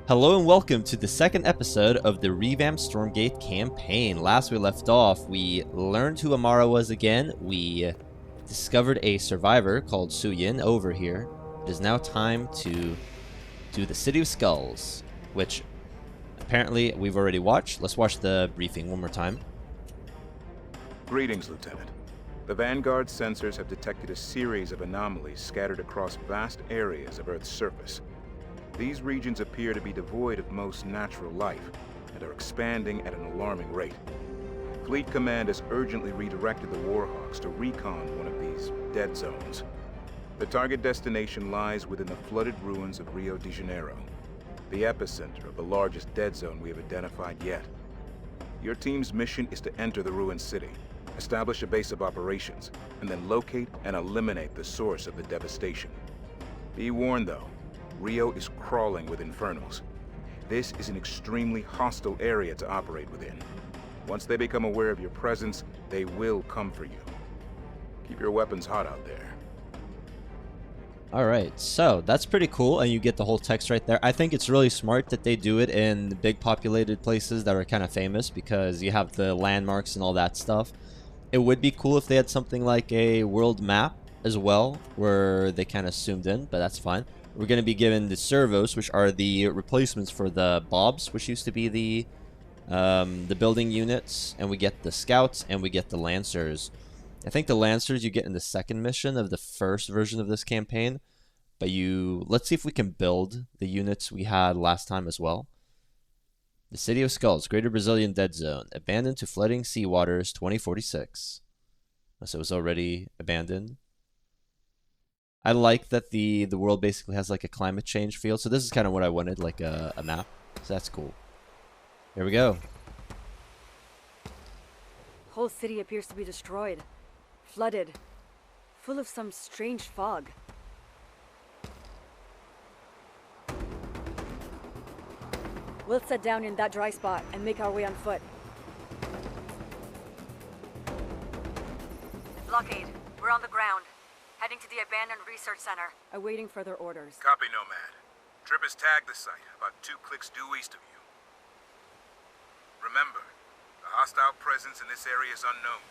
Hello and welcome to the second episode of the Revamped Stormgate campaign. Last we left off, we learned who Amara was again. We discovered a survivor called Suyin over here. It is now time to do the City of Skulls, which apparently we've already watched. Let's watch the briefing one more time. Greetings, Lieutenant. The Vanguard sensors have detected a series of anomalies scattered across vast areas of Earth's surface. These regions appear to be devoid of most natural life and are expanding at an alarming rate. Fleet Command has urgently redirected the Warhawks to recon one of these dead zones. The target destination lies within the flooded ruins of Rio de Janeiro, the epicenter of the largest dead zone we have identified yet. Your team's mission is to enter the ruined city, establish a base of operations, and then locate and eliminate the source of the devastation. Be warned, though. Rio is crawling with infernals. This is an extremely hostile area to operate within. Once they become aware of your presence, they will come for you. Keep your weapons hot out there. Alright, so that's pretty cool, and you get the whole text right there. I think it's really smart that they do it in big populated places that are kind of famous, because you have the landmarks and all that stuff. It would be cool if they had something like a world map as well, where they kind of zoomed in, but that's fine. We're going to be given the servos, which are the replacements for the bobs, which used to be the building units, and we get the scouts and we get the lancers. I think the lancers you get in the second mission of the first version of this campaign, but let's see if we can build the units we had last time as well. The City of Skulls, Greater Brazilian Dead Zone, abandoned to flooding sea waters, 2046. So it was already abandoned. I like that the world basically has like a climate change field. So this is kind of what I wanted, like a map. So that's cool. Here we go. Whole city appears to be destroyed, flooded, full of some strange fog. We'll set down in that dry spot and make our way on foot. Blockade. We're on the ground. Heading to the abandoned research center. Awaiting further orders. Copy, Nomad. Trip has tagged the site, about 2 clicks due east of you. Remember, the hostile presence in this area is unknown.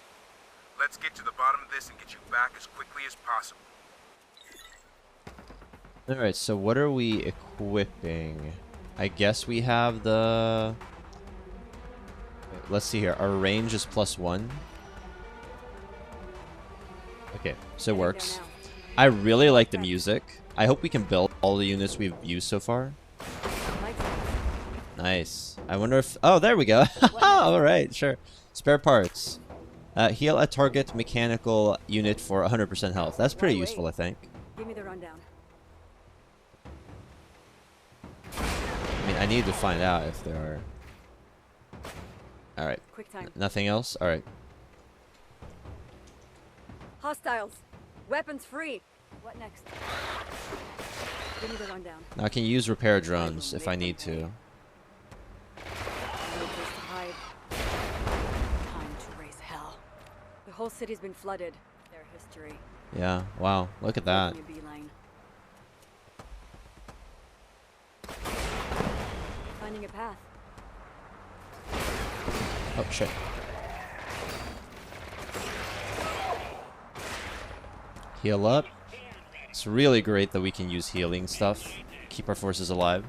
Let's get to the bottom of this and get you back as quickly as possible. Alright, so what are we equipping? I guess we have the... Let's see here. Our range is +1. Okay, so it works. I really like the music. I hope we can build all the units we've used so far. Nice. I wonder if... Oh, there we go. Alright, sure. Spare parts. Heal a target mechanical unit for 100% health. That's pretty useful, I think. Give me the rundown. I mean, I need to find out if there are... Alright. Quick time. Nothing else? Alright. Hostiles. Weapons free. What next? Give me the rundown. Now I can use repair drones if I need to. No place to hide. Time to raise hell. The whole city's been flooded. Their history. Yeah, wow. Look at that. Making a beeline. Finding a path. Oh, shit. Heal up. It's really great that we can use healing stuff. Keep our forces alive.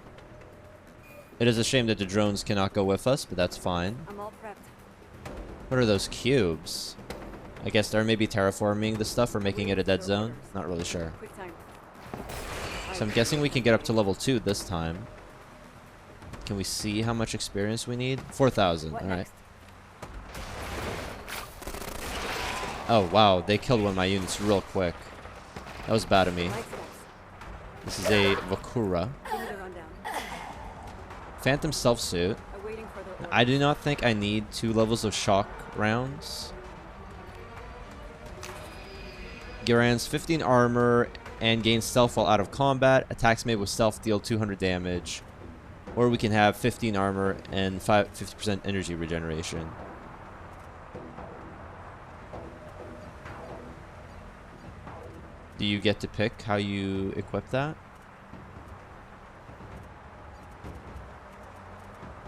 It is a shame that the drones cannot go with us, but that's fine. I'm all prepped. What are those cubes? I guess they're maybe terraforming the stuff or making it a dead zone. Not really sure. Quick time. So I'm guessing we can get up to level 2 this time. Can we see how much experience we need? 4,000. What Alright. next? Oh, wow. They killed one of my units real quick. That was bad of me. Light steps. This is a Vakura. Give me the rundown. Phantom self-suit. Awaiting further orders. I do not think I need 2 levels of shock rounds. Garand's 15 armor and gains stealth while out of combat. Attacks made with stealth deal 200 damage. Or we can have 15 armor and 50% energy regeneration. Do you get to pick how you equip that?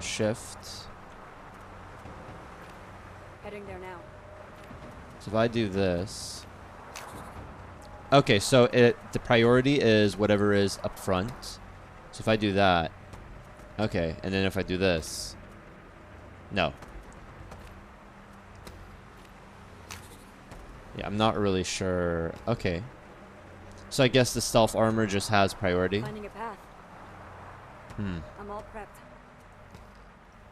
shift. Heading there now. So if I do this. Okay, so the priority is whatever is up front. So if I do that. Okay, and then if I do this. No. Yeah, I'm not really sure. Okay. So I guess the stealth armor just has priority. Finding a path. I'm all prepped.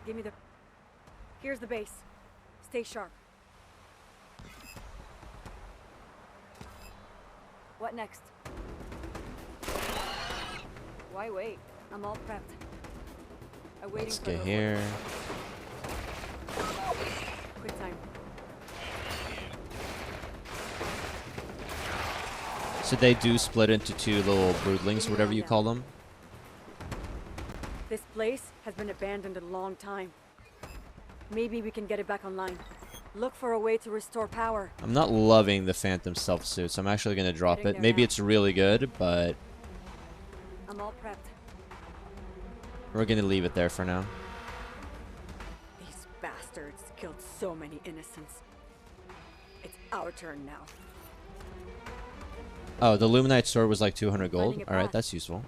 Give me the... Here's the base. Stay sharp. What next? Why wait? I'm all prepped. Awaiting Let's for get the here. quick time. So they do split into two little broodlings, whatever you call them. This place has been abandoned a long time. Maybe we can get it back online. Look for a way to restore power. I'm not loving the Phantom stealth suit, so I'm actually going to drop Getting it. there Maybe now. it's really good, but I'm all prepped. we're going to leave it there for now. These bastards killed so many innocents. It's our turn now. Oh, the Luminite sword was like 200 gold. Finding a Alright, path. that's useful.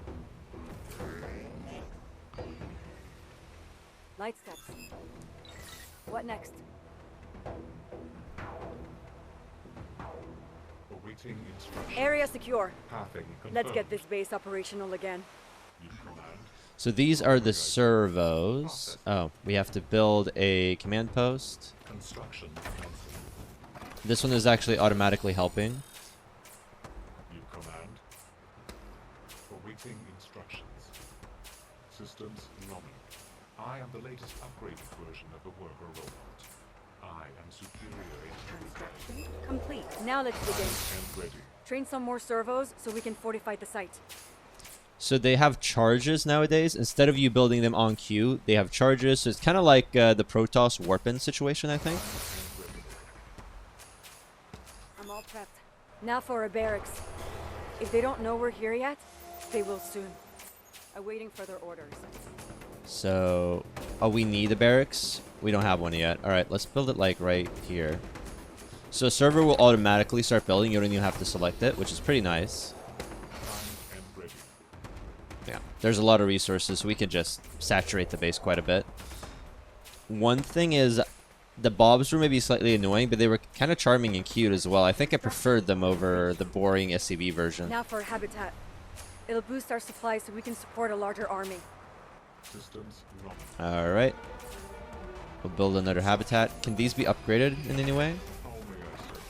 Light steps. What next? Awaiting instruction. Area secure. Pathing confirmed. Let's get this base operational again. You command. So these are the servos. Oh, we have to build a command post. Construction commencing. This one is actually automatically helping. You command. Awaiting instructions. Systems nominal. I am the latest upgraded version of the worker robot. I am superior in Construction complete. Now let's begin. and ready. Train some more servos so we can fortify the site. So they have charges nowadays. Instead of you building them on queue, they have charges. So it's kind of like the Protoss Warpin situation, I think. I'm all prepped. Now for a barracks. If they don't know we're here yet, they will soon. Awaiting further orders. So, oh, we need a barracks. We don't have one yet. All right, let's build it like right here. So a server will automatically start building. You don't even have to select it, which is pretty nice. Primed and ready. Yeah, there's a lot of resources, so we can just saturate the base quite a bit. One thing is, the Bobs were maybe slightly annoying, but they were kind of charming and cute as well. I think I preferred them over the boring SCV version. Now for a habitat. It'll boost our supplies so we can support a larger army. Systems nominal. All right. We'll build another habitat. Can these be upgraded in any way? How may I serve?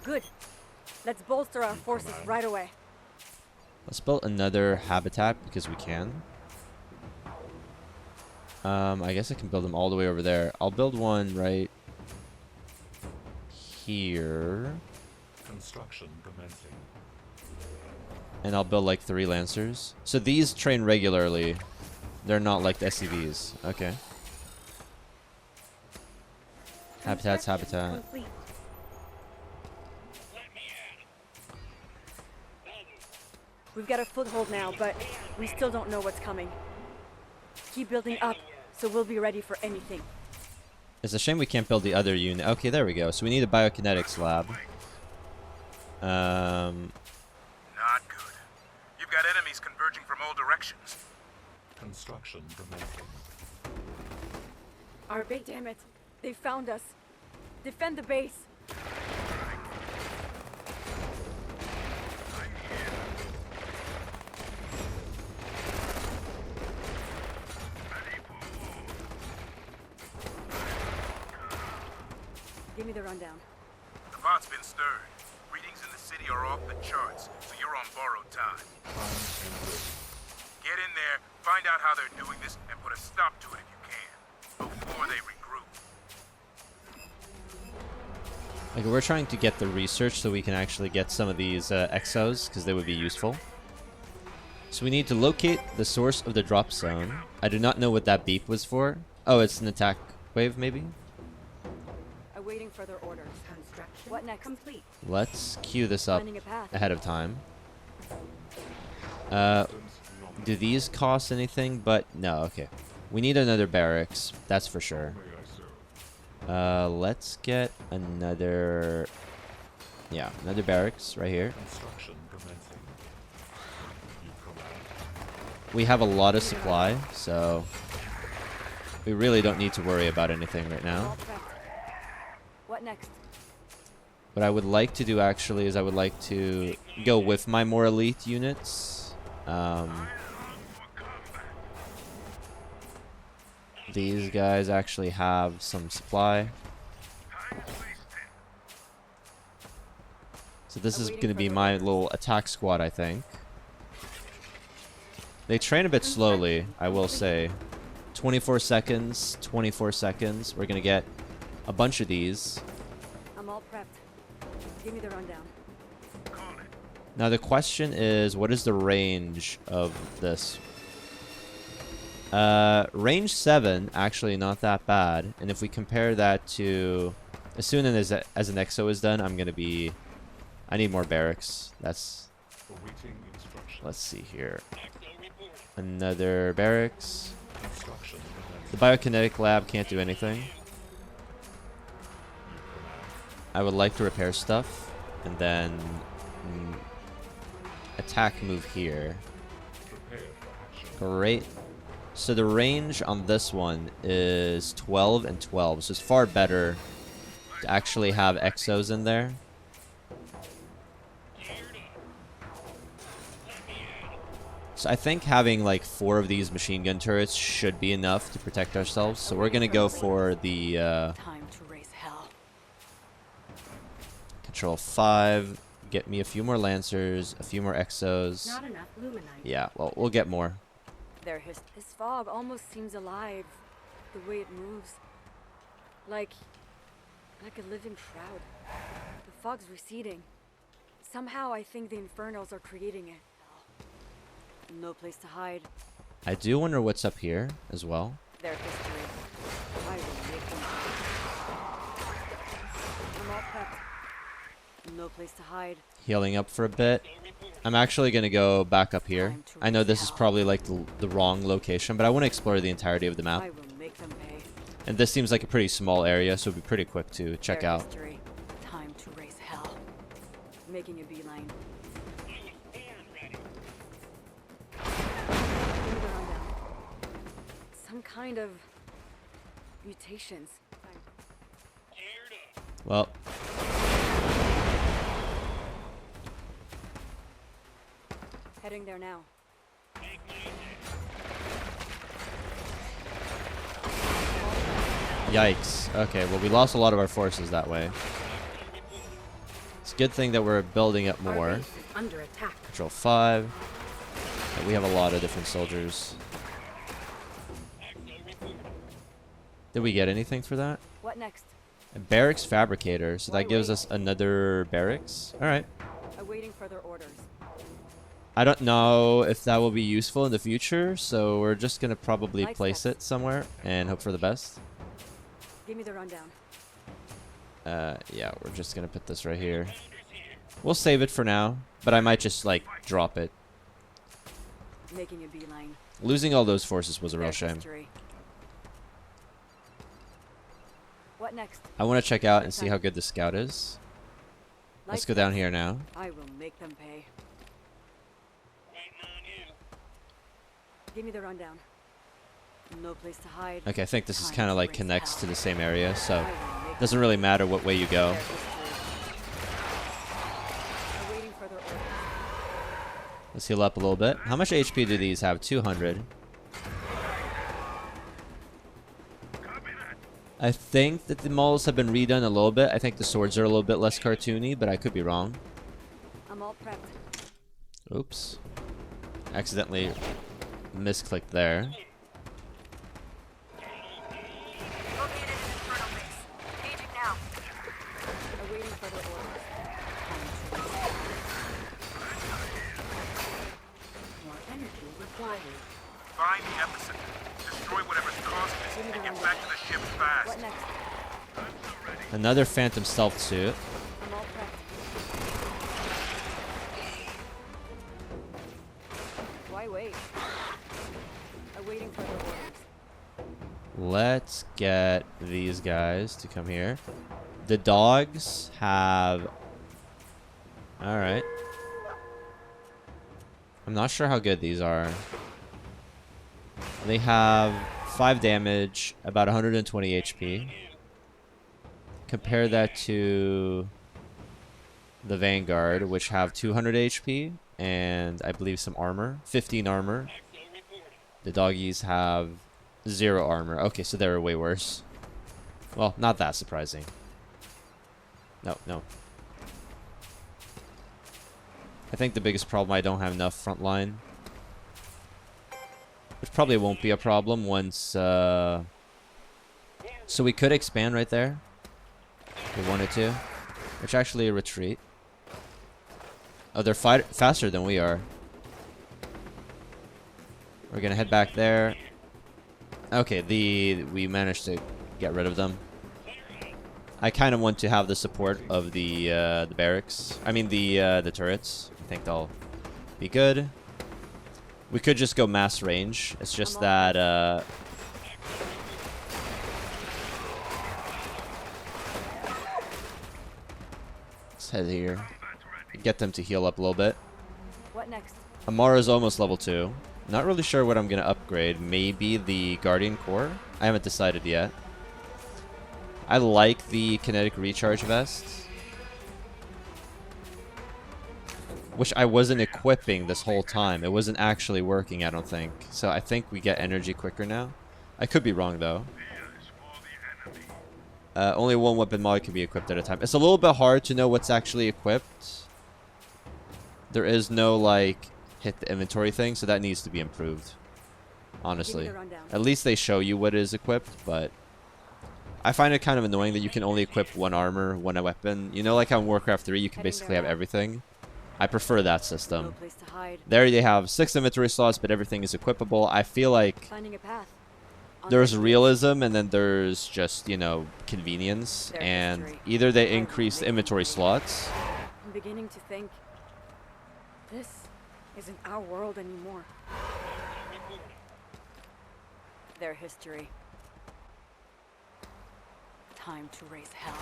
Good. Let's bolster our forces right away. Let's build another habitat because we can. I guess I can build them all the way over there. I'll build one right here. Construction commencing. And I'll build like 3 Lancers. So these train regularly. They're not like the SCVs. Okay. Habitat's Construction habitat. complete. We've got a foothold now, but we still don't know what's coming. Keep building up, so we'll be ready for anything. It's a shame we can't build the other unit. Okay, there we go. So we need a biokinetics lab. Not good. You've got enemies converging from all directions. Construction commencing. Our bait, damn it. They found us. Defend the base. Give me the rundown. The pot's been stirred. Readings in the city are off the charts, so you're on borrowed time. Primed and ready. Get in there, find out how they're doing this, and put a stop to it if you can, before they regroup. Like, we're trying to get the research so we can actually get some of these exos, because they would be useful. So we need to locate the source of the drop zone. I do not know what that beep was for. Oh, it's an attack wave, maybe? Awaiting further orders. Construction. What next? Complete. Let's queue this up Finding a path. ahead of time. Systems nominal. Do these cost anything? But no, okay. We need another barracks, that's for sure. May I serve? Let's get another... Yeah, another barracks right here. Construction commencing. You command. We have a lot of supply, so we really don't need to worry about anything right I'm now. all prepped. What next? What I would like to do actually is I would like to go with my more elite units. These guys actually have some supply. So this is going to be my little attack squad, I think. They train a bit slowly, I will say. 24 seconds, 24 seconds. We're going to get a bunch of these. I'm all prepped. Give me the rundown. Now the question is, what is the range of this? Range 7, actually not that bad. And if we compare that to... As soon as an EXO is done, I'm going to be... I need more barracks. That's... Awaiting instruction. Let's see here. Another barracks. Construction commencing. The biokinetic lab can't do anything. You command. I would like to repair stuff. And then... attack move here. Prepare for action. Great. So the range on this one is 12 and 12. So it's far better to actually have exos in there. So I think having like 4 of these machine gun turrets should be enough to protect ourselves. So we're going to go for the Time to raise hell. control 5. Get me a few more lancers, a few more exos. Not enough luminite. Yeah, well, we'll get more. This fog almost seems alive. The way it moves. Like a living shroud. The fog's receding. Somehow I think the Infernals are creating it. No place to hide. I do wonder what's up here as well. Their history. I will make them pay. I'm all prepped. No place to hide. Healing up for a bit. I'm actually going to go back up here. I know this is probably like the wrong location, but I want to explore the entirety of the map. I will make them pay. And this seems like a pretty small area, so it'll be pretty quick to check Their out. history. Time to raise hell. Making a beeline. Give me the rundown. Some kind of mutations. Well, Heading there now. yikes. Okay, well, we lost a lot of our forces that way. It's a good thing that we're building up Our more. base is under attack. Control 5. Yeah, we have a lot of different soldiers. Did we get anything for that? What next? A barracks fabricator, so that gives us another barracks. Alright. Awaiting further orders. I don't know if that will be useful in the future, so we're just going to probably Light place steps. it somewhere and hope for the best. Give me the rundown. Yeah, we're just going to put this right here. We'll save it for now, but I might just, like, drop it. Making a beeline. Losing all those forces was a real Their shame. history. What next? I want to check out and see how good the scout is. Let's Light go down steps. here now. I will make them pay. Give me the rundown. No place to hide. Okay, I think this is Time kind of to like raise connects hell. to the same area, so I will make doesn't them really pay. matter what way you go. Their history. Awaiting further orders. Let's heal up a little bit. How much HP do these have? 200. I think that the models have been redone a little bit. I think the swords are a little bit less cartoony, but I could be wrong. I'm all prepped. Oops. Accidentally misclicked there. Located an infernal base. Engaging now. Awaiting further orders. More energy required. Find the epicenter. Destroy whatever's causing it and get back to the ship fast. What next? Another phantom stealth suit. I'm all prepped. wait. I'm waiting for the orders. Let's get these guys to come here. The dogs have... Alright. I'm not sure how good these are. They have 5 damage, about 120 HP. Compare that to the Vanguard, which have 200 HP and I believe some armor. 15 armor. The doggies have 0 armor. Okay, so they're way worse. Well, not that surprising. No, no. I think the biggest problem, I don't have enough front line. Which probably won't be a problem once... So we could expand right there. If we wanted to. Which actually retreat. Oh, they're faster than we are. We're gonna head back there. Okay, we managed to get rid of them. I kind of want to have the support of the barracks. I mean the turrets. I think they'll be good. We could just go mass range. It's just that let's head here. Get them to heal up a little bit. What next? Amara's almost level 2. Not really sure what I'm gonna upgrade. Maybe the Guardian Core? I haven't decided yet. I like the kinetic recharge vest, which I wasn't equipping this whole time. It wasn't actually working, I don't think. So I think we get energy quicker now. I could be wrong though. Only one weapon mod can be equipped at a time. It's a little bit hard to know what's actually equipped. There is no like hit the inventory thing, so that needs to be improved. Honestly, at least they show you what is equipped, but I find it kind of annoying that you can only equip one armor, one weapon. You know, like how in Warcraft 3 you can basically have everything. I prefer that system. No place to hide. There they have 6 inventory slots, but everything is equipable. I feel like Finding a path. there's realism and then there's just, you know, convenience. Their And history. either they increase the inventory slots. I'm beginning to think this isn't our world anymore. Their history. Time to raise hell.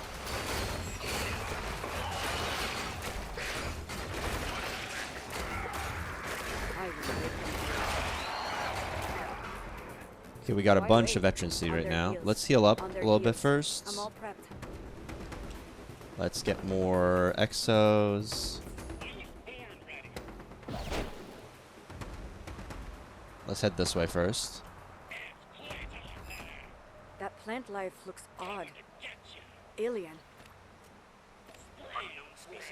I will make them Okay, we got a Why bunch wait? of veterancy On right their now. heels. Let's heal up On a their little bit heels. first. I'm all prepped. Let's get more exos. Let's head this way first. That plant life looks odd. Alien. Unknown species.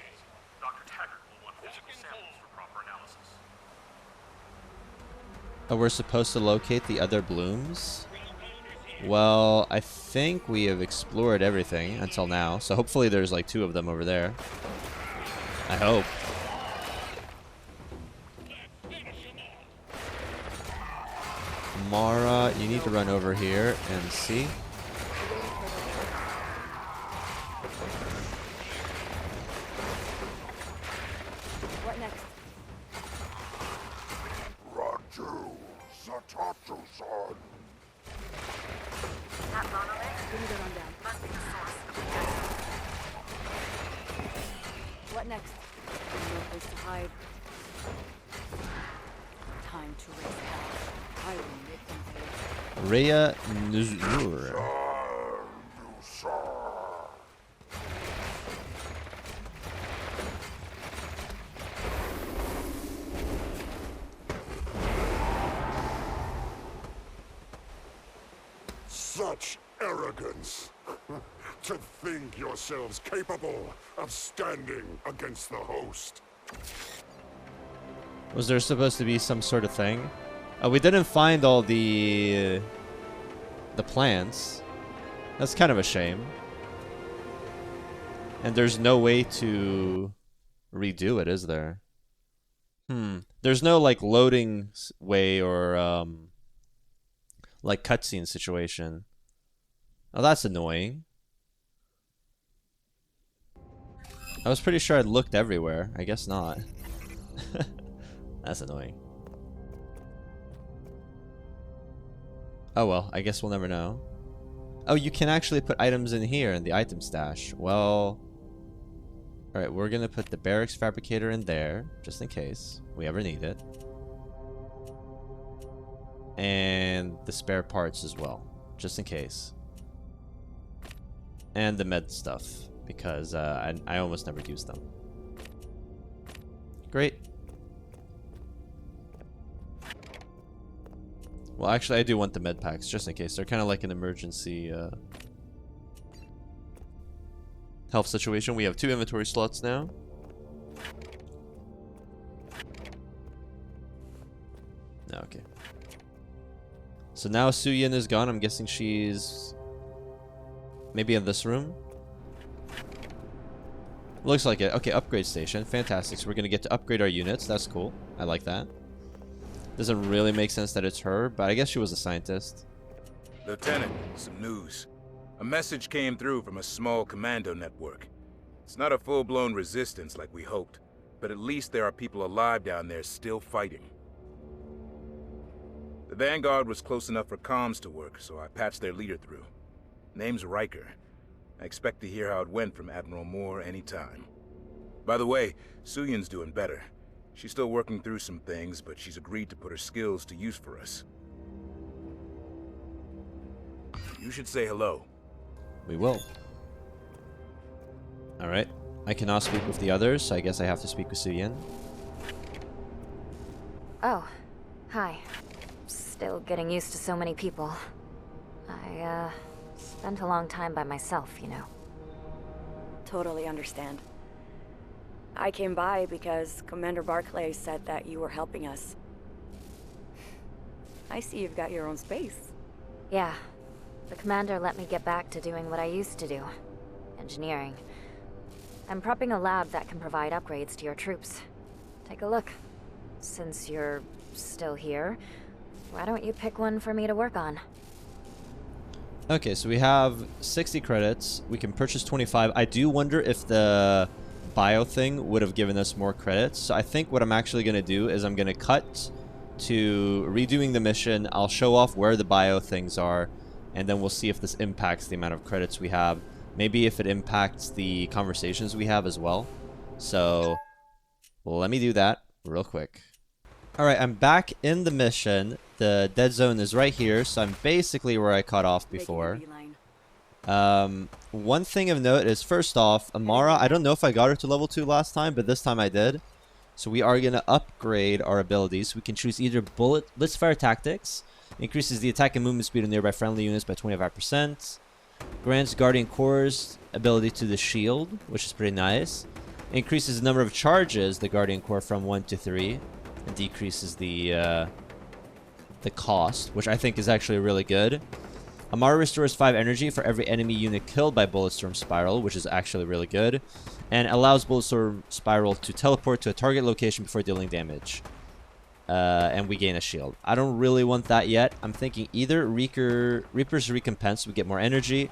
Dr. Taggart will want physical samples for proper analysis. Oh, we're supposed to locate the other blooms? Well, I think we have explored everything until now, so hopefully there's like 2 of them over there. I hope. Mara, you need to run over here and see. What next? Give me the rundown. What next? No place to hide. Time to raise hell. I will make them pay. Rhea Nuzur. Such arrogance! To think yourselves capable of standing against the host. Was there supposed to be some sort of thing? We didn't find all the plants. That's kind of a shame. And there's no way to redo it, is there? There's no like loading way or like cutscene situation. Oh, that's annoying. I was pretty sure I'd looked everywhere. I guess not. That's annoying. Oh well, I guess we'll never know. Oh, you can actually put items in here in the item stash. Well, alright, we're gonna put the barracks fabricator in there, just in case we ever need it. And the spare parts as well, just in case. And the med stuff, because I almost never use them. Great. Well, actually, I do want the med packs, just in case. They're kind of like an emergency health situation. We have 2 inventory slots now. No, okay. So now Suyin is gone. I'm guessing she's maybe in this room. Looks like it. Okay, upgrade station. Fantastic. So we're going to get to upgrade our units. That's cool. I like that. Doesn't really make sense that it's her, but I guess she was a scientist. Lieutenant, some news. A message came through from a small commando network. It's not a full-blown resistance like we hoped, but at least there are people alive down there still fighting. The Vanguard was close enough for comms to work, so I patched their leader through. Name's Riker. I expect to hear how it went from Admiral Moore anytime. By the way, Suyin's doing better. She's still working through some things, but she's agreed to put her skills to use for us. You should say hello. We will. Alright. I cannot speak with the others, so I guess I have to speak with Suyin. Oh, hi. Still getting used to so many people. I, spent a long time by myself, you know. Totally understand. I came by because Commander Barclay said that you were helping us. I see you've got your own space. Yeah. The commander let me get back to doing what I used to do. Engineering. I'm prepping a lab that can provide upgrades to your troops. Take a look. Since you're still here, why don't you pick one for me to work on? Okay, so we have 60 credits. We can purchase 25. I do wonder if the bio thing would have given us more credits. So I think what I'm actually going to do is I'm going to cut to redoing the mission. I'll show off where the bio things are, and then we'll see if this impacts the amount of credits we have. Maybe if it impacts the conversations we have as well. So let me do that real quick. Alright, I'm back in the mission. The dead zone is right here, so I'm basically where I cut off before. One thing of note is, first off, Amara, I don't know if I got her to level 2 last time, but this time I did. So we are going to upgrade our abilities. We can choose either Blitzfire Tactics, increases the attack and movement speed of nearby friendly units by 25%. Grants Guardian Core's ability to the shield, which is pretty nice. Increases the number of charges the Guardian Core from 1 to 3. And decreases the cost, which I think is actually really good. Amara restores 5 energy for every enemy unit killed by Bulletstorm Spiral, which is actually really good. And allows Bulletstorm Spiral to teleport to a target location before dealing damage. And we gain a shield. I don't really want that yet. I'm thinking either Reaper's Recompense, we get more energy,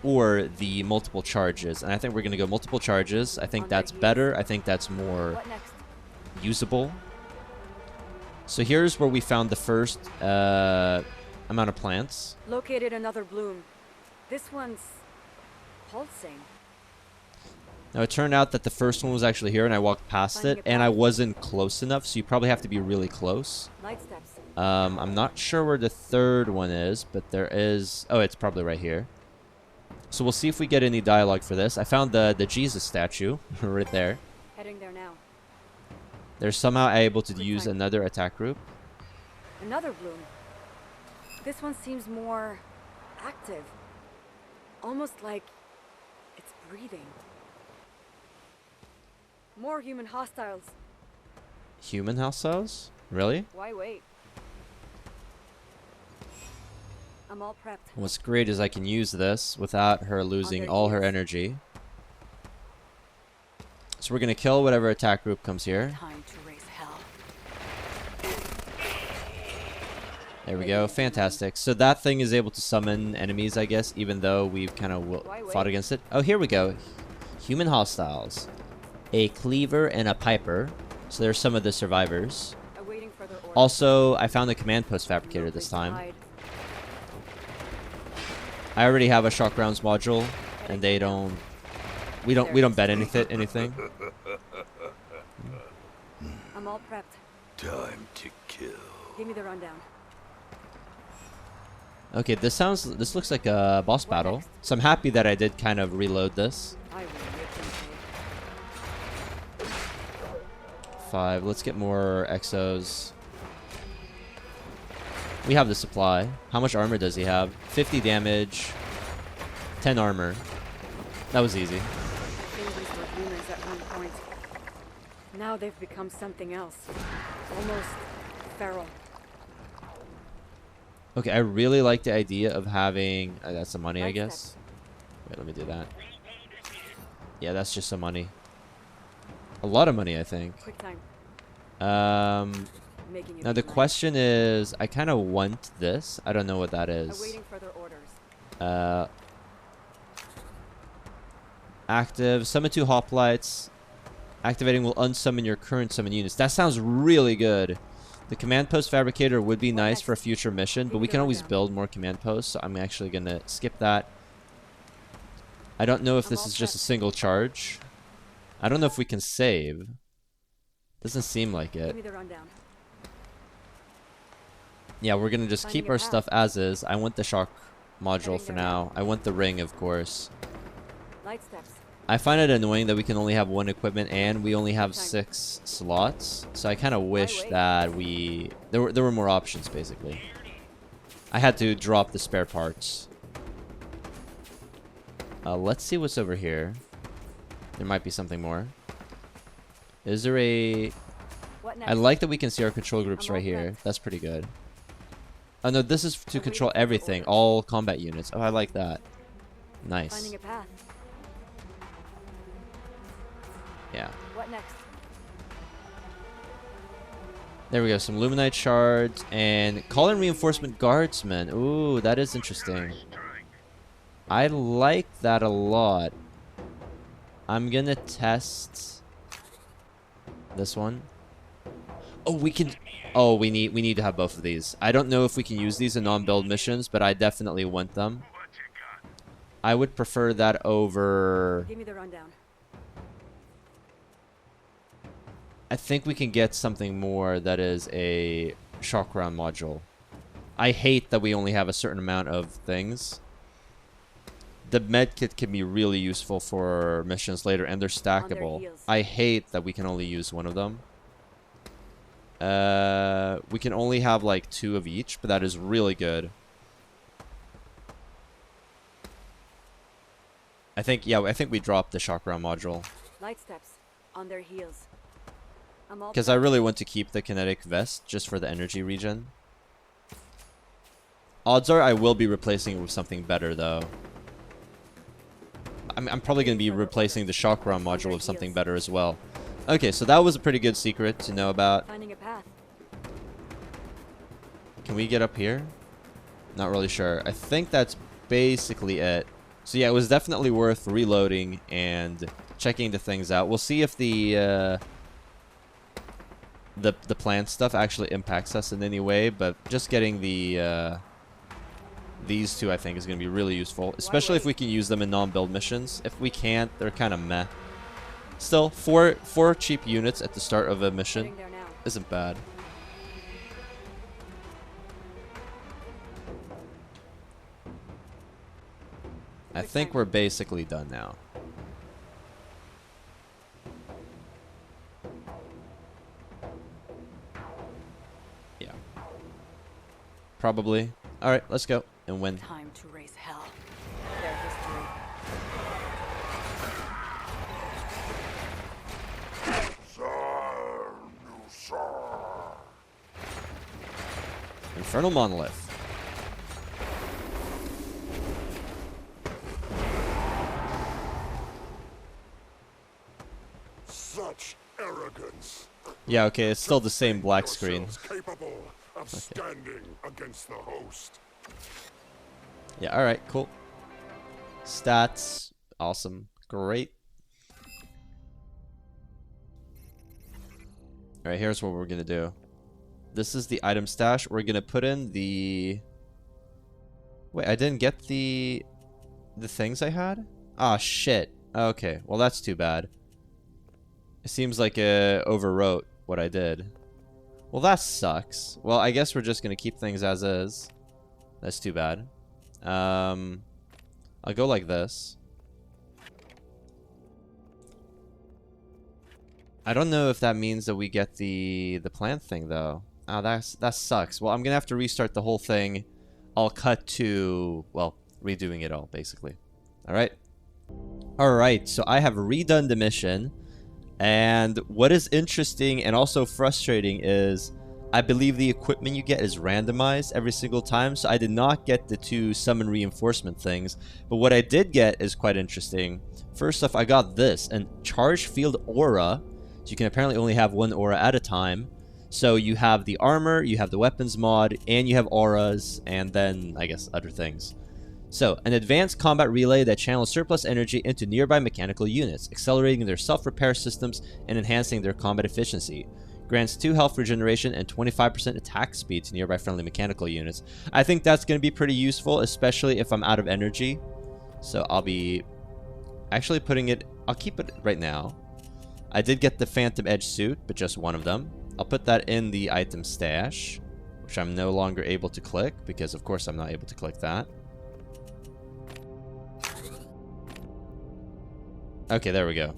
or the multiple charges. And I think we're going to go multiple charges. I think that's better. I think that's more usable. So here's where we found the first amount of plants. Located another bloom. This one's pulsing. Now it turned out that the first one was actually here, and I walked past it, and I wasn't close enough, so you probably have to be really close. Light steps. I'm not sure where the third one is, but there is... Oh, it's probably right here. So we'll see if we get any dialogue for this. I found the Jesus statue right there. Heading there now. They're somehow able to use another attack group. Another bloom. This one seems more active. Almost like it's breathing. More human hostiles. Human hostiles? Really? Why wait? I'm all prepped. What's great is I can use this without her losing all her energy. So we're going to kill whatever attack group comes here. Time to raise hell. There we go. Fantastic. So that thing is able to summon enemies, I guess, even though we've kind of fought against it. Oh, here we go. Human hostiles. A cleaver and a piper. So there's some of the survivors. Also, I found the command post fabricator this time. I already have a shock rounds module, and they don't. We don't bet anything. I'm all prepped. Time to kill. Give me the rundown. Okay, this looks like a boss battle. next? So I'm happy that I did kind of reload this. I will make them pay. 5. Let's get more exos. We have the supply. How much armor does he have? 50 damage. 10 armor. That was easy. I think these were humans at one point. Now they've become something else. Almost feral. Okay, I really like the idea of having... that's some money, I Light guess. steps. Wait, let me do that. Yeah, that's just some money. A lot of money, I think. Quick time. Making it Now the easy. question is... I kind of want this. I don't know what that is. Awaiting further orders. Active. Summon 2 hoplites. Activating will unsummon your current summon units. That sounds really good. The command post fabricator would be nice for a future mission, but we can always build more command posts, so I'm actually going to skip that. I don't know if this is just a single charge. I don't know if we can save. Doesn't seem like Give it. me the rundown. Yeah, we're going to just Finding keep a our path. stuff as is. I want the shock module Heading for there now. I want the ring, of course. Light steps. I find it annoying that we can only have 1 equipment and we only have Time. 6 slots. So I kind of wish wait. that there were more options, basically. I had to drop the spare parts. Let's see what's over here. There might be something more. Is there a... What next? I like that we can see our control groups I'm right all here. prepped. That's pretty good. Oh no, this is to Awaiting control further everything. orders. All combat units. Oh, I like that. Nice. Finding a path. Yeah. What next? There we go, some Luminite shards and call in reinforcement guardsmen. Ooh, that is interesting. I like that a lot. I'm gonna test this one. Oh, we can. Oh, we need to have both of these. I don't know if we can use these in non-build missions, but I definitely want them. I would prefer that over. Give me the rundown. I think we can get something more that is a shock round module. I hate that we only have a certain amount of things. The medkit can be really useful for missions later, and they're stackable. heels. I hate that we can only use 1 of them. We can only have like 2 of each, but that is really good. I think we dropped the shock round module. Light steps. On their heels. I'm all Because I prepped. really want to keep the kinetic vest just for the energy regen. Odds are I will be replacing it with something better, though. I'm probably going to be replacing the shock round module with something better as well. Okay, so that was a pretty good secret to know about. Finding a path. Can we get up here? Not really sure. I think that's basically it. So yeah, it was definitely worth reloading and checking the things out. We'll see if the plant stuff actually impacts us in any way, but just getting the these 2 I think is going to be really useful, especially if we can use them in non-build missions. If we can't, they're kind of meh. Still, 4 cheap units at the start of a mission Heading there now. isn't bad. I think we're basically done now. Yeah. Probably. Alright, let's go and win. Time to raise hell. Their history. Infernal Monolith. Such arrogance. Yeah, okay, it's still the same black Think screen. yourselves capable of standing against the host. Yeah, alright, cool. Stats. Awesome. Great. Alright, here's what we're gonna do. This is the item stash. We're gonna put in the Wait, I didn't get the things I had? Ah, shit. Okay, well that's too bad. It seems like I overwrote what I did. Well, that sucks. Well, I guess we're just gonna keep things as is. That's too bad. I'll go like this. I don't know if that means that we get the plant thing though. Oh, that sucks. Well, I'm gonna have to restart the whole thing. I'll cut to, well, redoing it all basically. All right. All right. So I have redone the mission, and what is interesting and also frustrating is I believe the equipment you get is randomized every single time. So I did not get the 2 summon reinforcement things, but what I did get is quite interesting. First off, I got this, and charge field aura. So you can apparently only have 1 aura at a time. So you have the armor, you have the weapons mod, and you have auras, and then, I guess, other things. So, an advanced combat relay that channels surplus energy into nearby mechanical units, accelerating their self-repair systems and enhancing their combat efficiency. Grants 2 health regeneration and 25% attack speed to nearby friendly mechanical units. I think that's going to be pretty useful, especially if I'm out of energy. So I'll be actually putting it, I'll keep it right now. I did get the Phantom Edge suit, but just one of them. I'll put that in the item stash, which I'm no longer able to click, because of course I'm not able to click that. Okay, there we go.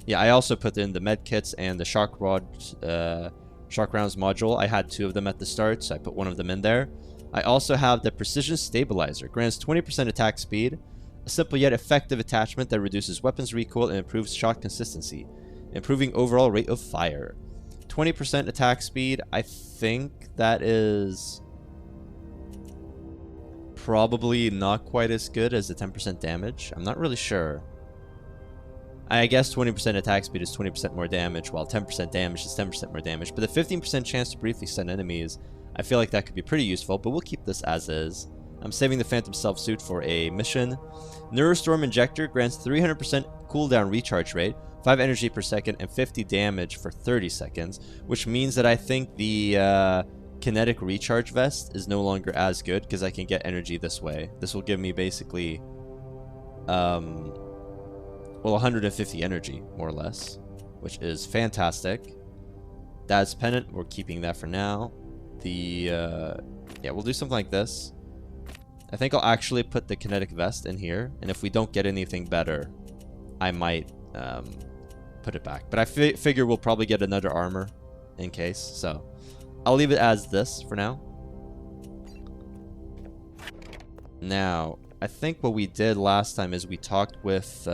Yeah, I also put in the med kits and the shock rounds module. I had 2 of them at the start, so I put one of them in there. I also have the precision stabilizer. Grants 20% attack speed, a simple yet effective attachment that reduces weapons recoil and improves shot consistency, improving overall rate of fire. 20% attack speed, I think that is probably not quite as good as the 10% damage. I'm not really sure. I guess 20% attack speed is 20% more damage, while 10% damage is 10% more damage. But the 15% chance to briefly stun enemies, I feel like that could be pretty useful, but we'll keep this as is. I'm saving the Phantom Self-Suit for a mission. Neurostorm Injector grants 300% cooldown recharge rate, 5 energy per second, and 50 damage for 30 seconds, which means that I think the kinetic recharge vest is no longer as good because I can get energy this way. This will give me basically, well, 150 energy, more or less, which is fantastic. Dad's Pennant, we're keeping that for now. Yeah, we'll do something like this. I think I'll actually put the kinetic vest in here, and if we don't get anything better, I might put it back. But I figure we'll probably get another armor in case, so I'll leave it as this for now. Now, I think what we did last time is we talked with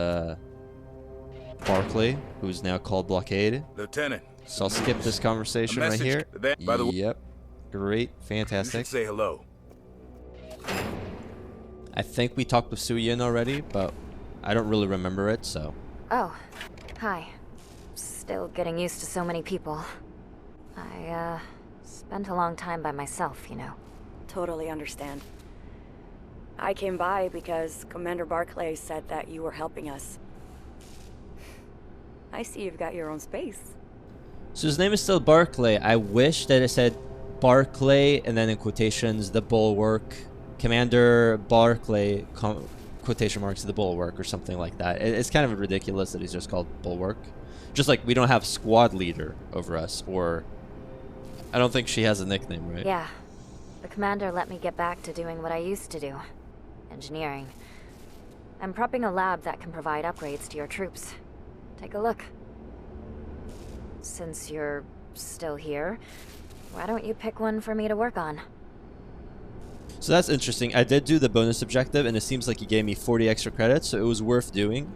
Barclay, who's now called Blockade. Lieutenant. So I'll skip this conversation right here. By the way, yep. Great. you Fantastic. should say hello. I think we talked with Suyin already, but I don't really remember it, so. Oh, hi. Still getting used to so many people. I, spent a long time by myself, you know. Totally understand. I came by because Commander Barclay said that you were helping us. I see you've got your own space. So his name is still Barclay. I wish that it said Barclay and then in quotations the Bulwark. Commander Barclay, quotation marks, the Bulwark or something like that. It's kind of ridiculous that he's just called Bulwark. Just like we don't have squad leader over us, or I don't think she has a nickname, right? Yeah. The commander let me get back to doing what I used to do. Engineering. I'm prepping a lab that can provide upgrades to your troops. Take a look. Since you're still here, why don't you pick one for me to work on? So that's interesting. I did do the bonus objective, and it seems like he gave me 40 extra credits, so it was worth doing.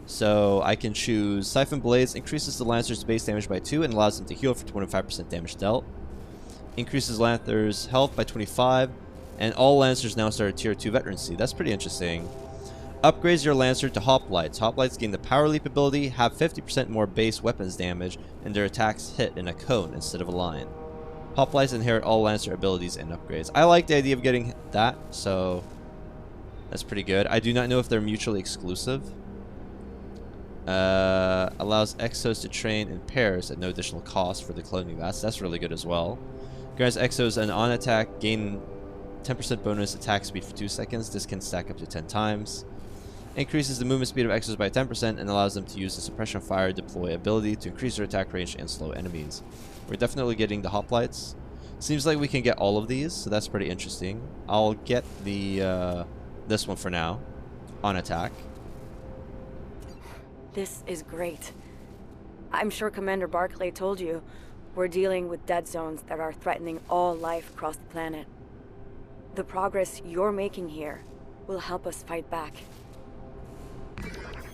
So I can choose Siphon Blades, increases the Lancer's base damage by 2 and allows them to heal for 25% damage dealt. Increases Lancer's health by 25, and all Lancers now start at Tier 2 veterancy. That's pretty interesting. Upgrades your Lancer to Hoplites. Hoplites gain the Power Leap ability, have 50% more base weapons damage, and their attacks hit in a cone instead of a line. Hoplites inherit all Lancer abilities and upgrades. I like the idea of getting that, so that's pretty good. I do not know if they're mutually exclusive. Allows Exos to train in pairs at no additional cost for the cloning vest. That's really good as well. Grants Exos an on attack, gain 10% bonus attack speed for 2 seconds. This can stack up to 10 times. Increases the movement speed of Exos by 10% and allows them to use the suppression fire deploy ability to increase their attack range and slow enemies. We're definitely getting the hoplites. Seems like we can get all of these, so that's pretty interesting. I'll get the this one for now on attack. This is great. I'm sure Commander Barclay told you, we're dealing with dead zones that are threatening all life across the planet. The progress you're making here will help us fight back.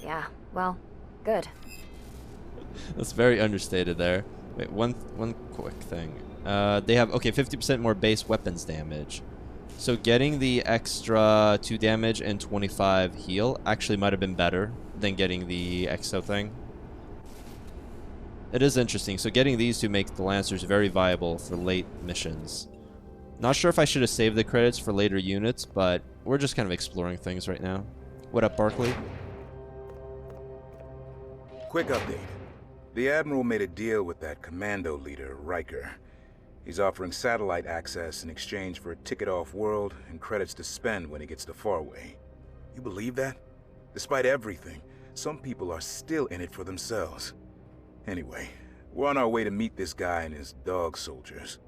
Yeah, well, good. That's very understated there. Wait, one quick thing. They have, okay, 50% more base weapons damage. So getting the extra 2 damage and 25 heal actually might have been better than getting the exo thing. It is interesting. So getting these two make the Lancers very viable for late missions. Not sure if I should have saved the credits for later units, but we're just kind of exploring things right now. What up, Barkley? Quick update. The Admiral made a deal with that commando leader, Riker. He's offering satellite access in exchange for a ticket off-world and credits to spend when he gets to Farway. You believe that? Despite everything, some people are still in it for themselves. Anyway, we're on our way to meet this guy and his dog soldiers.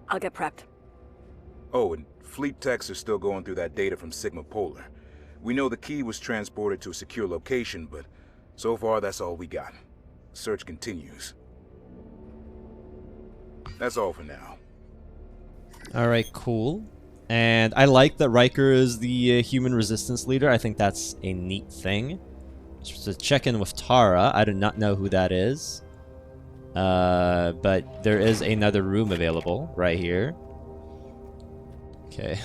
I'll get prepped. Oh, and fleet techs are still going through that data from Sigma Polar. We know the key was transported to a secure location, but so far that's all we got. Search continues. That's all for now. Alright, cool. And I like that Riker is the human resistance leader. I think that's a neat thing. Just to check in with Tara. I do not know who that is. But there is another room available right here. Okay.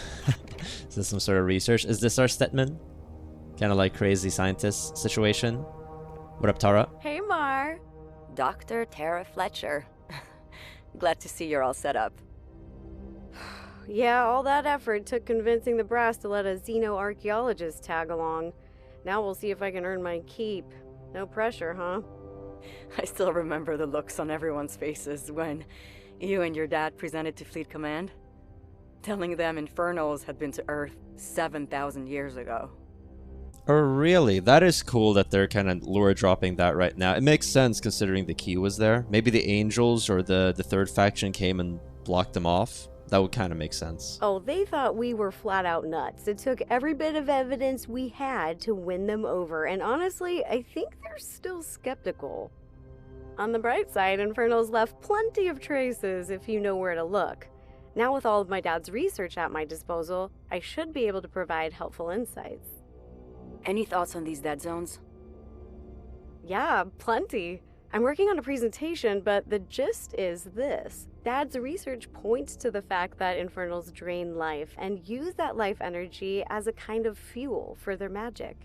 Is this some sort of research? Is this our Stetman? Kind of like crazy scientist situation. What up, Tara? Hey, Mar. Dr. Tara Fletcher. Glad to see you're all set up. Yeah, all that effort took convincing the brass to let a xenoarchaeologist tag along. Now we'll see if I can earn my keep. No pressure, huh? I still remember the looks on everyone's faces when you and your dad presented to Fleet Command, telling them Infernos had been to Earth 7,000 years ago. Oh, really? That is cool that they're kind of lore dropping that right now. It makes sense considering the key was there. Maybe the Angels or the third faction came and blocked them off. That would kind of make sense. Oh, they thought we were flat out nuts. It took every bit of evidence we had to win them over, and honestly, I think they're still skeptical. On the bright side, Inferno's left plenty of traces if you know where to look. Now with all of my dad's research at my disposal, I should be able to provide helpful insights. Any thoughts on these dead zones? Yeah, plenty. I'm working on a presentation, but the gist is this. Dad's research points to the fact that Infernals drain life and use that life energy as a kind of fuel for their magic.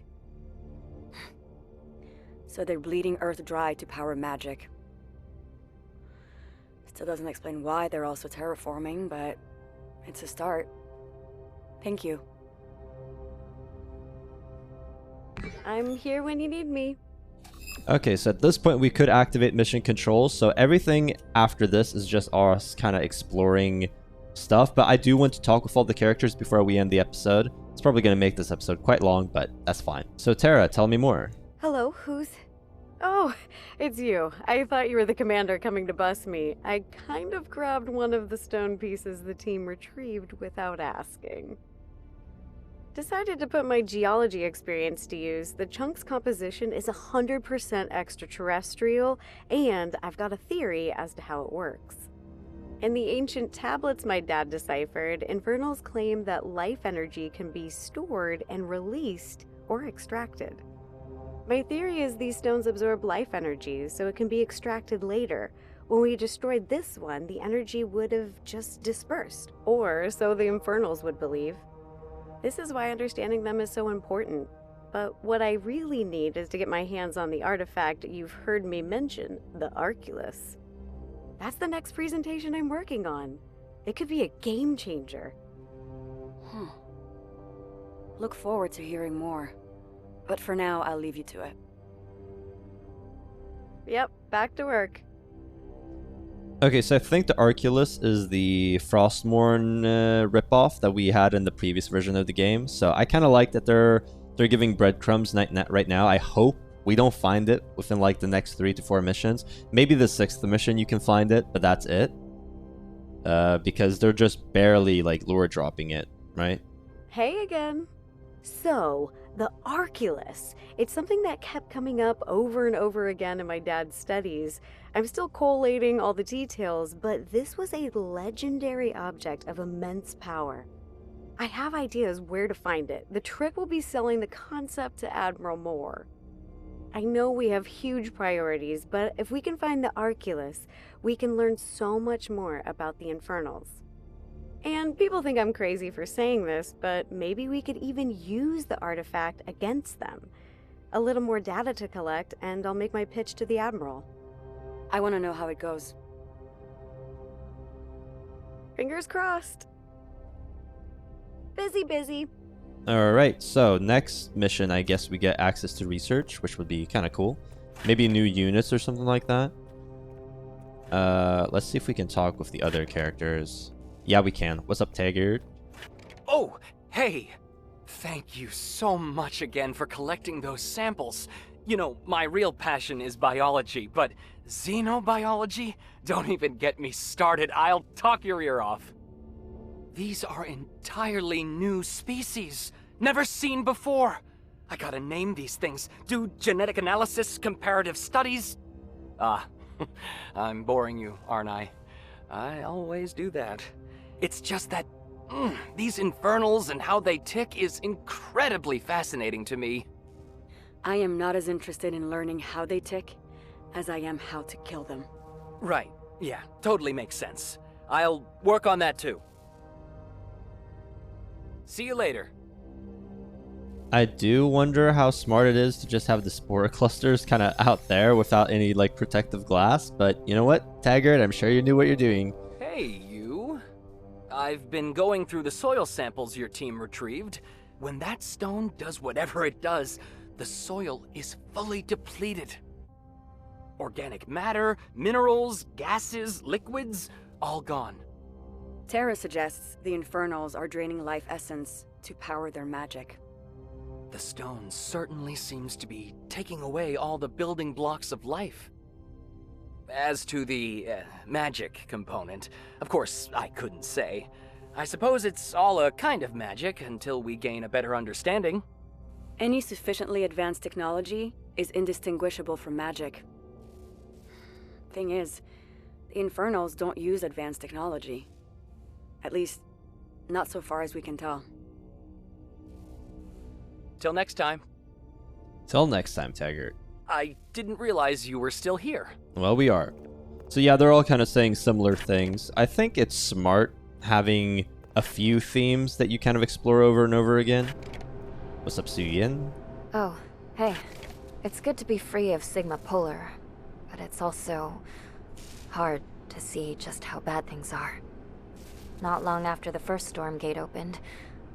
So they're bleeding Earth dry to power magic. Still doesn't explain why they're also terraforming, but it's a start. Thank you. I'm here when you need me. Okay, so at this point we could activate mission controls. So everything after this is just us kind of exploring stuff. But I do want to talk with all the characters before we end the episode. It's probably going to make this episode quite long, but that's fine. So Tara, tell me more. Hello, who's... Oh, it's you. I thought you were the commander coming to bust me. I kind of grabbed one of the stone pieces the team retrieved without asking. Decided to put my geology experience to use. The chunk's composition is 100% extraterrestrial, and I've got a theory as to how it works. In the ancient tablets my dad deciphered, Infernals claim that life energy can be stored and released or extracted. My theory is these stones absorb life energy, so it can be extracted later. When we destroyed this one, the energy would have just dispersed, or so the Infernals would believe. This is why understanding them is so important. But what I really need is to get my hands on the artifact you've heard me mention, the Arculus. That's the next presentation I'm working on. It could be a game changer. Look forward to hearing more. But for now, I'll leave you to it. Yep, back to work. Okay, so I think the Arculus is the Frostmourne ripoff that we had in the previous version of the game. So I kind of like that they're giving breadcrumbs right now. I hope we don't find it within like the next 3 to 4 missions. Maybe the 6th mission you can find it, but that's it. Because they're just barely like lure dropping it, right? Hey again. So, the Arculus. It's something that kept coming up over and over again in my dad's studies. I'm still collating all the details, but this was a legendary object of immense power. I have ideas where to find it. The trick will be selling the concept to Admiral Moore. I know we have huge priorities, but if we can find the Arculus, we can learn so much more about the Infernals. And people think I'm crazy for saying this, but maybe we could even use the artifact against them. A little more data to collect, and I'll make my pitch to the Admiral. I want to know how it goes. Fingers crossed. Busy. Alright, so next mission, I guess we get access to research, which would be kind of cool. Maybe new units or something like that. Let's see if we can talk with the other characters. Yeah, we can. What's up, Taggart? Oh, hey! Thank you so much again for collecting those samples. You know, my real passion is biology, but xenobiology? Don't even get me started. I'll talk your ear off. These are entirely new species. Never seen before. I gotta name these things. Do genetic analysis, comparative studies. I'm boring you, aren't I? I always do that. It's just that these infernals and how they tick is incredibly fascinating to me. I am not as interested in learning how they tick as I am how to kill them. Right. Yeah, totally makes sense. I'll work on that too. See you later. I do wonder how smart it is to just have the spore clusters kind of out there without any like protective glass, but you know what, Taggart, I'm sure you knew what you're doing. Hey, you. I've been going through the soil samples your team retrieved. When that stone does whatever it does, the soil is fully depleted. Organic matter, minerals, gases, liquids, all gone. Terra suggests the Infernals are draining life essence to power their magic. The stone certainly seems to be taking away all the building blocks of life. As to the magic component, of course, I couldn't say. I suppose it's all a kind of magic until we gain a better understanding. Any sufficiently advanced technology is indistinguishable from magic. Thing is, the Infernals don't use advanced technology. At least, not so far as we can tell. Till next time. Till next time, Taggart. I didn't realize you were still here. Well, we are. So yeah, they're all kind of saying similar things. I think it's smart having a few themes that you kind of explore over and over again. What's up, Suyin? Oh, hey. It's good to be free of Sigma Polar, but it's also hard to see just how bad things are. Not long after the first Stormgate opened,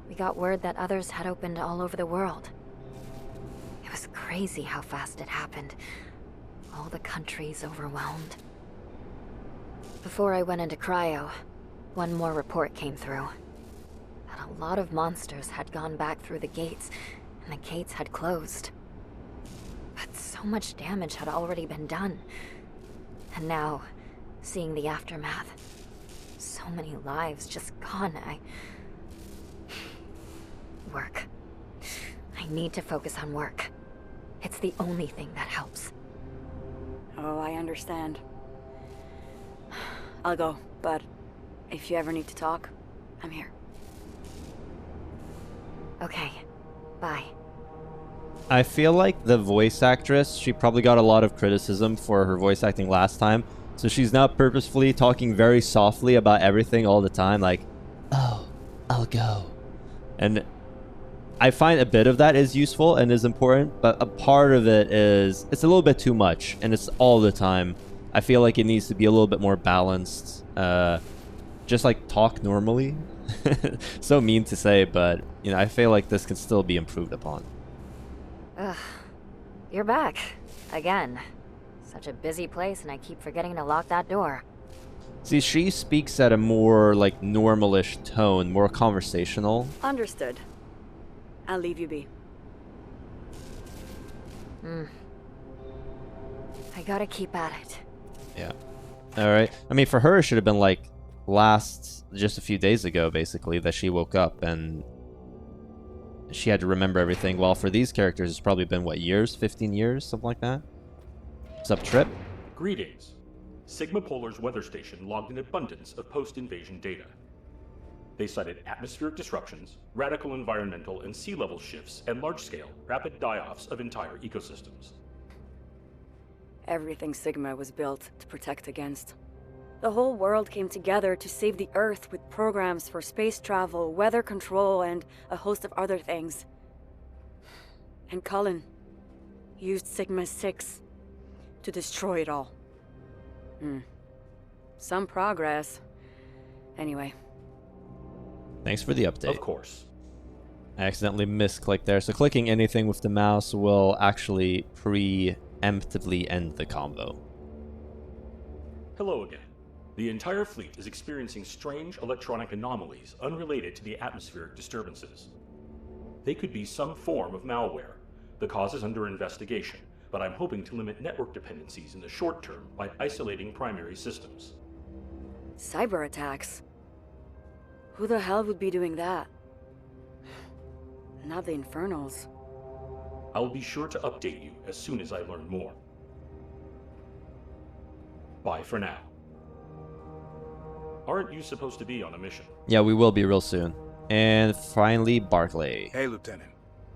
we got word that others had opened all over the world. It was crazy how fast it happened. All the countries overwhelmed. Before I went into cryo, one more report came through. That a lot of monsters had gone back through the gates, and the gates had closed. But so much damage had already been done. And now, seeing the aftermath, so many lives just gone, Work. I need to focus on work. It's the only thing that helps. Oh, I understand. I'll go, but if you ever need to talk, I'm here. Okay. Bye. I feel like the voice actress, she probably got a lot of criticism for her voice acting last time. So she's now purposefully talking very softly about everything all the time, like, oh, I'll go. And I find a bit of that is useful and is important, but a part of it is, it's a little bit too much, and it's all the time. I feel like it needs to be a little bit more balanced. Just like talk normally. So mean to say, but you know, I feel like this can still be improved upon. Ugh. You're back. Again. Such a busy place, and I keep forgetting to lock that door. See, she speaks at a more, like, normalish tone, more conversational. Understood. I'll leave you be. I gotta keep at it. Yeah. Alright. I mean, for her, it should have been, like, just a few days ago, basically, that she woke up and she had to remember everything. While for these characters, it's probably been, what, years? 15 years? Something like that? What's up, Trip? Greetings. Sigma Polar's weather station logged an abundance of post-invasion data. They cited atmospheric disruptions, radical environmental and sea level shifts, and large-scale, rapid die-offs of entire ecosystems. Everything Sigma was built to protect against. The whole world came together to save the Earth with programs for space travel, weather control, and a host of other things. And Cullen used Sigma-6 to destroy it all. Some progress. Anyway. Thanks for the update. Of course. I accidentally misclicked there, so clicking anything with the mouse will actually preemptively end the combo. Hello again. The entire fleet is experiencing strange electronic anomalies unrelated to the atmospheric disturbances. They could be some form of malware. The cause is under investigation, but I'm hoping to limit network dependencies in the short term by isolating primary systems. Cyber attacks? Who the hell would be doing that? Not the Infernals. I will be sure to update you as soon as I learn more. Bye for now. Aren't you supposed to be on a mission? Yeah, we will be real soon. And finally, Barclay. Hey, Lieutenant.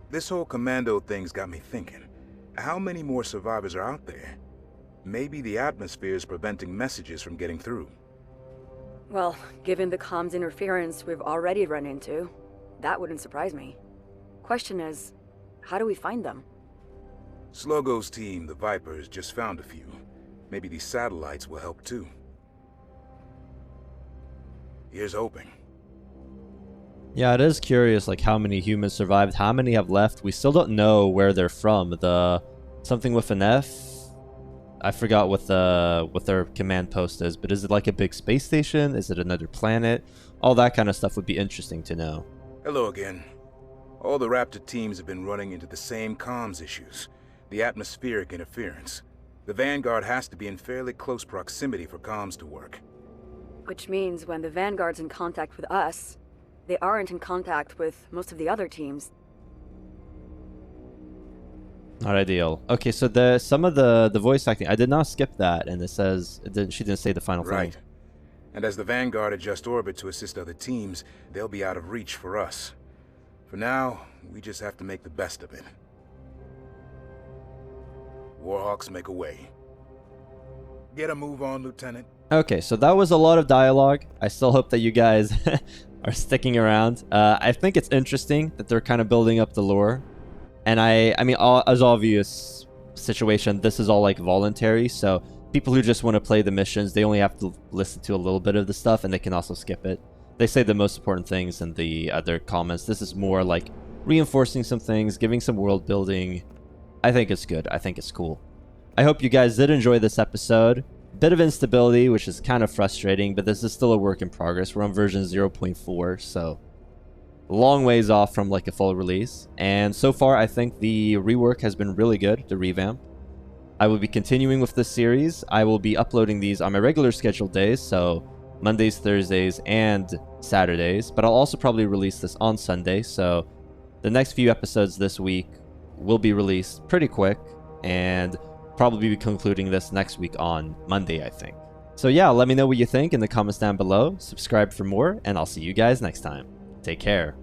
This whole commando thing's got me thinking. How many more survivors are out there? Maybe the atmosphere is preventing messages from getting through. Well, given the comms interference we've already run into, that wouldn't surprise me. Question is, how do we find them? Slogo's team, the Vipers, just found a few. Maybe these satellites will help too. Here's hoping. Yeah, it is curious, like, how many humans survived, how many have left. We still don't know where they're from. Something with an F? I forgot what their command post is, but is it like a big space station? Is it another planet? All that kind of stuff would be interesting to know. Hello again. All the Raptor teams have been running into the same comms issues. The atmospheric interference. The Vanguard has to be in fairly close proximity for comms to work. Which means when the Vanguard's in contact with us, they aren't in contact with most of the other teams. Not ideal. Okay, so some of the voice acting, I did not skip that, and it says she didn't say the final thing. Right. And as the Vanguard adjust orbit to assist other teams, they'll be out of reach for us. For now, we just have to make the best of it. Warhawks make a way. Get a move on, Lieutenant. Okay, so that was a lot of dialogue. I still hope that you guys are sticking around. I think it's interesting that they're kind of building up the lore. And I mean, as obvious situation, this is all like voluntary. So people who just want to play the missions, they only have to listen to a little bit of the stuff and they can also skip it. They say the most important things in the other comments. This is more like reinforcing some things, giving some world building. I think it's good. I think it's cool. I hope you guys did enjoy this episode. Bit of instability, which is kind of frustrating, but this is still a work in progress. We're on version 0.4, so long ways off from like a full release. And so far, I think the rework has been really good, the revamp. I will be continuing with this series. I will be uploading these on my regular scheduled days, so Mondays, Thursdays, and Saturdays. But I'll also probably release this on Sunday, so the next few episodes this week will be released pretty quick, and probably be concluding this next week on Monday, I think. So yeah, let me know what you think in the comments down below. Subscribe for more, and I'll see you guys next time. Take care.